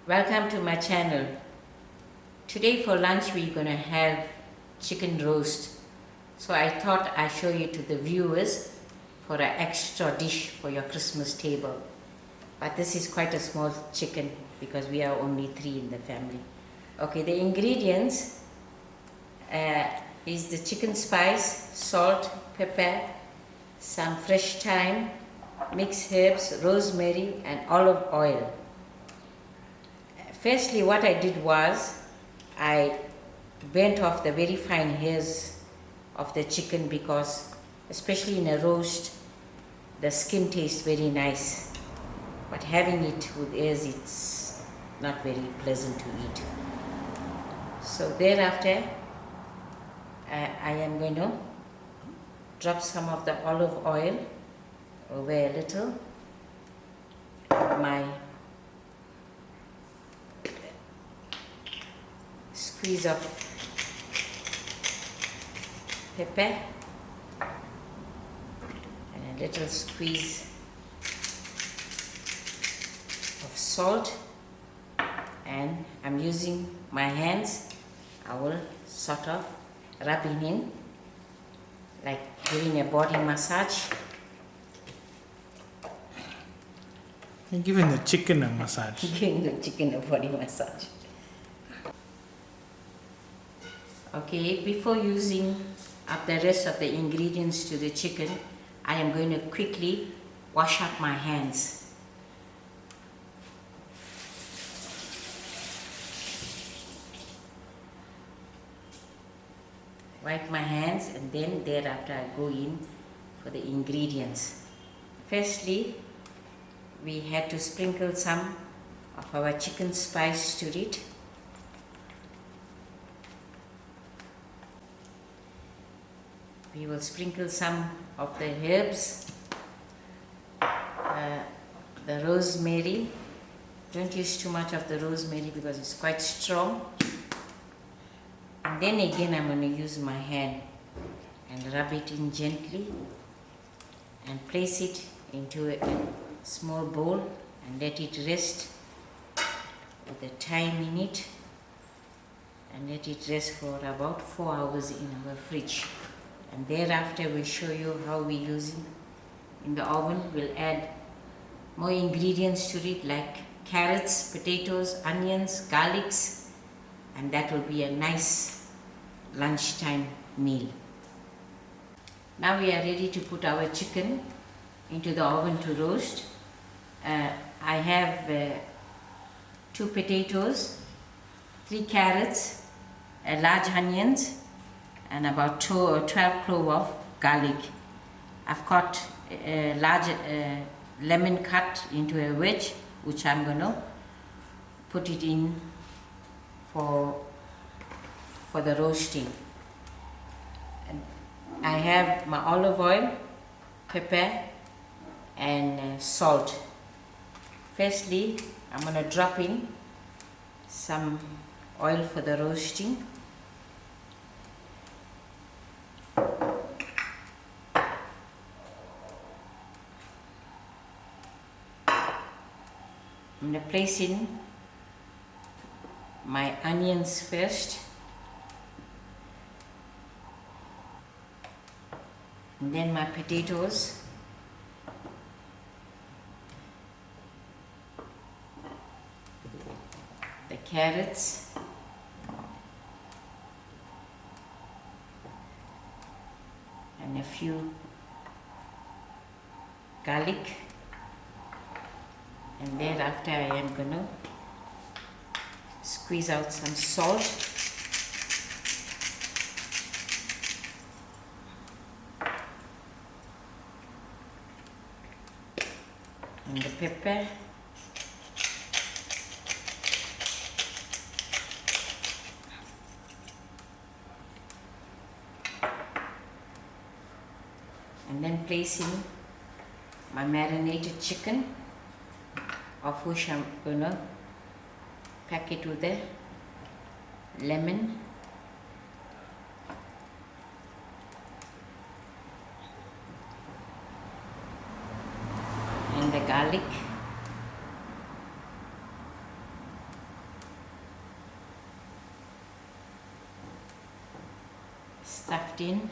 Welcome to my channel. Today for lunch we're going to have chicken roast. So I thought I'd show you to the viewers for an extra dish for your Christmas table. But this is quite a small chicken because we are only 3 in the family. Okay, the ingredients is the chicken spice, salt, pepper, some fresh thyme, mixed herbs, rosemary and olive oil. Firstly, what I did was I burnt off the very fine hairs of the chicken because especially in a roast the skin tastes very nice, but having it with hairs it's not very pleasant to eat. So thereafter I am going to drop some of the olive oil over a little, my squeeze of pepper and a little squeeze of salt, and I'm using my hands. I will sort of rubbing in like giving a body massage. You're giving the chicken a massage. Giving the chicken a body massage. Okay, before using up the rest of the ingredients to the chicken, I am going to quickly wash up my hands. Wipe my hands and then thereafter I go in for the ingredients. Firstly, we had to sprinkle some of our chicken spice to it. We will sprinkle some of the herbs, the rosemary. Don't use too much of the rosemary because it's quite strong. And then again I'm going to use my hand and rub it in gently and place it into a small bowl and let it rest with the thyme in it, and let it rest for about 4 hours in our fridge. And thereafter we'll show you how we use it in the oven. We'll add more ingredients to it like carrots, potatoes, onions, garlics, and that will be a nice lunchtime meal. Now we are ready to put our chicken into the oven to roast. I have 2 potatoes, 3 carrots, a large onions, and about 12 cloves of garlic. I've cut a large lemon cut into a wedge, which I'm going to put it in for the roasting. And I have my olive oil, pepper and salt. Firstly, I'm going to drop in some oil for the roasting. I'm going to place in my onions first, and then my potatoes, the carrots, and a few garlic. And thereafter I am going to squeeze out some salt and the pepper and then placing my marinated chicken, of which I'm going to pack it with the lemon and the garlic stuffed in.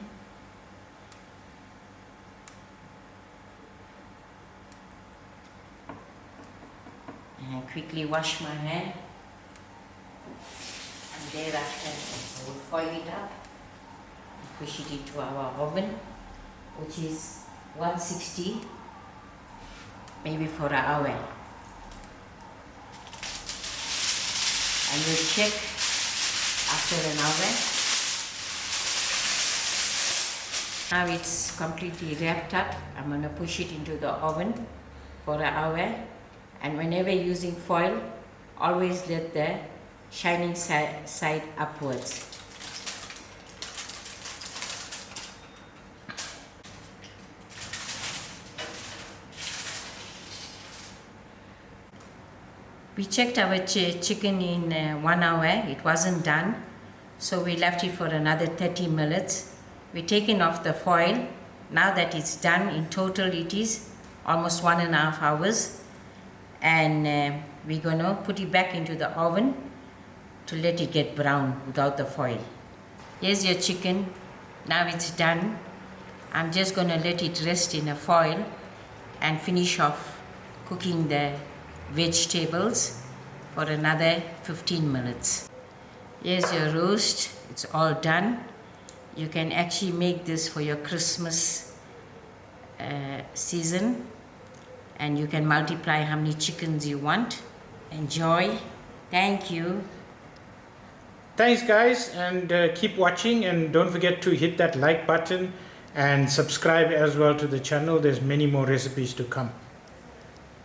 And I quickly wash my hand. And thereafter I will foil it up and push it into our oven, which is 160, maybe for an hour. And we'll check after an hour. Now it's completely wrapped up. I'm going to push it into the oven for an hour. And whenever using foil, always let the shining side upwards. We checked our chicken in 1 hour. It wasn't done, so we left it for another 30 minutes. We've taken off the foil. Now that it's done, in total it is almost 1.5 hours. And we're gonna put it back into the oven to let it get brown without the foil. Here's your chicken. Now it's done. I'm just gonna let it rest in a foil and finish off cooking the vegetables for another 15 minutes. Here's your roast. It's all done. You can actually make this for your Christmas season, and you can multiply how many chickens you want. Enjoy. Thank you. Thanks guys, and keep watching, and don't forget to hit that like button and subscribe as well to the channel. There's many more recipes to come.